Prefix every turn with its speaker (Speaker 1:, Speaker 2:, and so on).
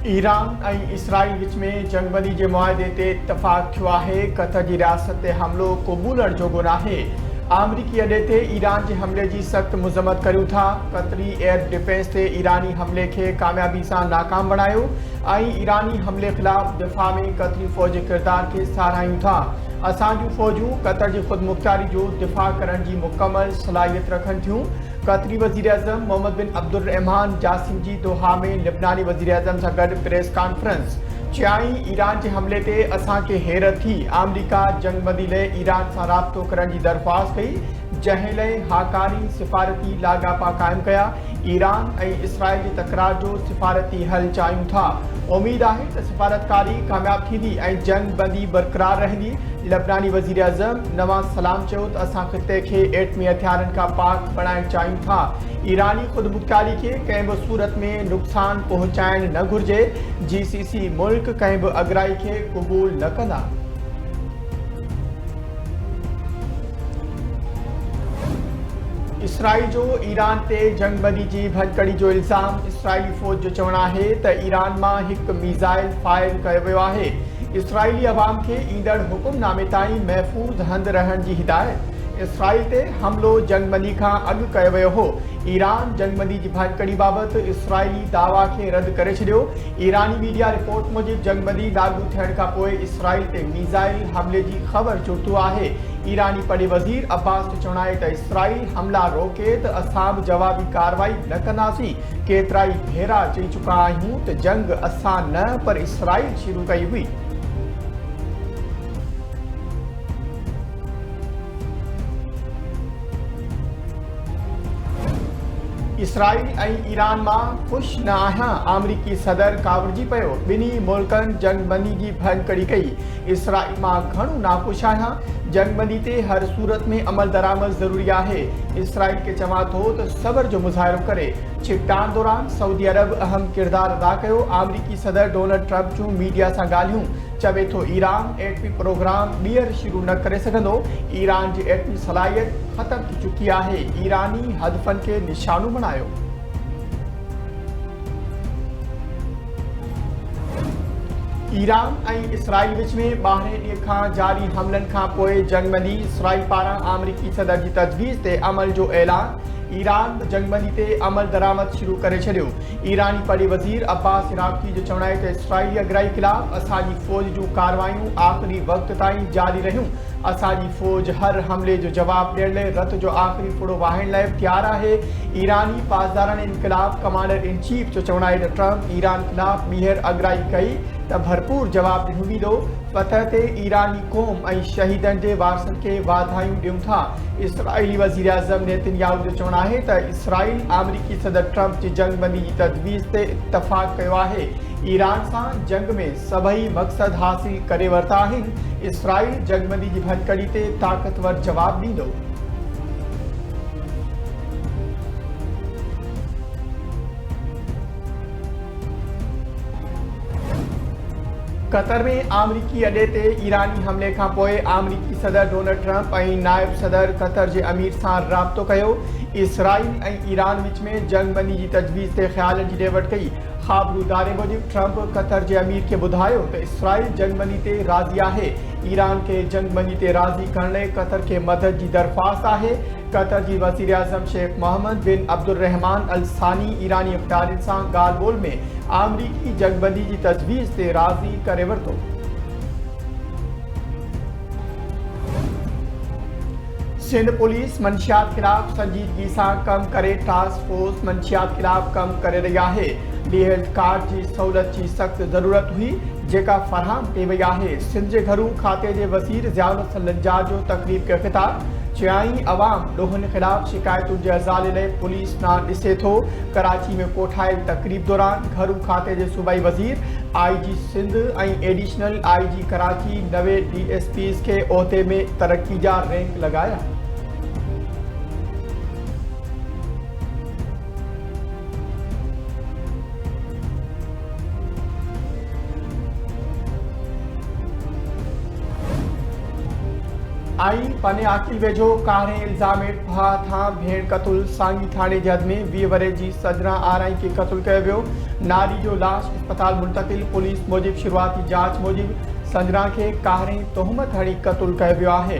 Speaker 1: Iran ऐं Israel विच में जंगबंदी जे मुआहदे ते इत्तफ़ाक़ थियो आहे। क़तर जी रियासत ते हमिलो क़बूलण जोॻो नाहे। आमरीकी अॾे ते ईरान जे हमले जी सख़्त मुज़म्मत करियूं था। क़तरी एयर डिफेंस ते ईरानी हमले खे कामयाबी सां नाकाम बणायो ऐं ईरानी हमले ख़िलाफ़ दिफ़ा में क़तरी फ़ौज जे किरदार खे साराहियूं था। असांजूं फ़ौजूं क़तर जी ख़ुदमुख़्तियारी जो दिफ़ा करण जी मुकमल सलाहियत रखनि थियूं। क़तरी वज़ीर आज़म मोहम्मद बिन अब्दुर्रहमान जासिम जी दोहा में लिबनानी वज़ीर आज़म सां गॾु प्रेस कॉन्फ्रेंस चयाईं, ईरान जे हमले ते असांखे हैरत थी। अमरीका जंगबंदी लाइ ईरान सां राब्तो करण जी दरख़्वास्त कई, जंहिं लाइ हाकारी सिफ़ारती लाॻापा क़ाइमु कया। ईरान ऐं इसराइल जी तकरार जो सिफ़ारती हल चाहियूं था। उमेद आहे त सिफ़ारतकारी कामयाब थींदी ऐं जंगबंदी बरक़रार रहंदी। लेबनानी वज़ीर आज़म नवाज़ सलाम चयो त असां ख़िते खे एटमी हथियारनि खां पाक बणाइणु चाहियूं था। ईरानी ख़ुदमुख़्तियारी खे कंहिं बि सूरत में नुक़सान पहुचाइणु न घुरिजे। GCC मुल्क कंहिं बि अगराई खे क़बूल न कंदा। इसराइल जो ईरान ते जंगबंदी जी भञकड़ी जो इल्ज़ाम। इसराइली फ़ौज जो चवणु आहे त ईरान मां हिकु मीज़ाइल फायर कयो वियो आहे। इसराइली अवाम खे ईंदड़ हुकुमनामे ताईं महफ़ूज़ हंधि रहण जी हिदायत। इसराइल ते हमिलो जंगबंदी खां अॻु कयो वियो हो। ईरान जंगबंदी जी भञकड़ी बाबति इसराइली दावा खे रद्द करे छॾियो। ईरानी मीडिया रिपोर्ट मूजिबि जंगबंदी लागू थियण खां पोइ इसराइल ते मीज़ाइल हमले जी ख़बर जुड़तो आहे। ईरानी पड़े वज़ीर अब्बास जो चवणु आहे त इसराइल हमला रोके त असां बि जवाबी कार्रवाई न कंदासीं। केतिरा ई भेरा चई चुका आहियूं त जंग असां न पर इसराइल शुरू कई हुई। इसराइल ऐं ईरान मां ख़ुशि न आहियां। आमरीकी सदर कावड़जी पियो। ॿिन्ही मुल्कनि जंगबंदी जी भञकड़ी कई। इसराइल मां घणो नाख़ुशि आहियां। जंगबंदी ते हर सूरत में अमल दरामद ज़रूरी आहे। इसराइल खे चवां थो त सब्र जो मुज़ाहिरो करे। छिकटान दौरान सऊदी अरब अहम किरदारु अदा कयो। आमरीकी सदर डोनाल्ड ट्रंप जूं मीडिया सां ॻाल्हियूं। चवे थो ईरान एटमी प्रोग्राम ॿीहर शुरू न करे सघंदो। ईरान जी एटमी सलाहियत ख़तम थी चुकी आहे। ईरानी हदफ़नि खे निशानो बणायो। ईरान ऐं इसराइल विच में 12 ॾींहं खां जारी हमलनि खां पोइ जंगबंदी। इसराइल पारां आमरीकी सदर जी तजवीज़ ते अमल जो ऐलान। ईरान जंगबंदी ते अमल दरामद शुरू करे छॾियो। ईरानी पड़े वज़ीर अब्बास इराक़ी जो चवणु आहे त इसराइली अगराई ख़िलाफ़ असांजी फ़ौज जूं कार्रवायूं आख़िरी वक़्त ताईं जारी रहियूं। असांजी फ़ौज हर हमले जो जवाबु ॾियण लाइ रत जो आख़िरी फुड़ो वाहिण लाइ तयारु आहे। ईरानी पासदाराणे इनक़लाब कमांडर इन चीफ जो चवणु आहे त ट्रंप ईरान ख़िलाफ़ ॿीहर अगराई कई त भरपूर जवाबु ॾिनो वेंदो। फतह ते ईरानी क़ौम ऐं शहीदनि जे वारसनि खे वाधायूं ॾियूं था। इसराइली वज़ीर आज़म नेतन्याहू जो चवणु आहे त इसराइल आमरीकी सदर ट्रंप जी जंगबंदी जी तजवीज़ ते इत्तफ़ाक़ कयो आहे। ईरान सां जंग में सभई मक़सद हासिल करे वरिता आहिनि। इसराइल जंगबंदी जी भञकड़ी ते ताक़तवर जवाबु ॾींदो। क़तर में आमरीकी अॾे ते ईरानी हमले खां पोइ आमरीकी सदर डोनाल्ड ट्रंप ऐं नायब सदर क़तर जे अमीर सां राब्तो कयो। इसराइल ऐं ईरान विच में जंगबंदी जी तजवीज़ ते ख़्यालनि जी ॾे वठि कई। ख़ाबरू इदारे मूजिबि ट्रंप क़तर जे अमीर खे ॿुधायो त इसराइल जंगबंदी ते राज़ी आहे। ईरान खे जंगबंदी ते राज़ी करण लाइ क़तर खे मदद जी दरख़्वास्त आहे। क़तर जी वज़ीर आज़म शेख मोहम्मद बिन अब्दुर्रहमान अल सानी ईरानी इक़्तिदारनि सां ॻाल्हि ॿोल में आमरीकी जंगबंदी जी तजवीज़ ते राज़ी करे वरितो। सिंध पुलिस मंशियात ख़िलाफ़ संजीदगी सां कमु करे टास्क फोर्स मंशियात ख़िलाफ़ कमु करे रही आहे। डी हेल्थ कार्ड जी सहूलियत जी सख़्त ज़रूरत हुई जेका फ़राहम कई वई आहे। सिंध जे घरू खाते जे वज़ीर ज़ियाउल हसन लंजार जो तक़रीब खे ख़िताब। चयाईं, अवाम ॾोहनि ख़िलाफ़ शिकायतुनि जे हज़ाले लाइ पुलिस न ॾिसे थो। कराची में कोठायल तक़रीब दौरान घरू खाते जे सूबाई वज़ीर IG सिंध ऐं एडिशनल IG कराची नवे DSPs खे उहिदे में तरक़ी जा रैंक लॻाया। आई पने आकिल वेझो कारे इल्ज़ाम हेठि भाउ था भेण क़तुल सांगी थाणे जे हद में 20 वरे जी सजना आराई खे क़तुल कयो वियो। नारी जो लाश अस्पताल मुंतक़िल। पुलिस मूजिब शुरुआती जांच मूजिब सजना खे कारे तोहमत हणी क़तुल कयो वियो आहे।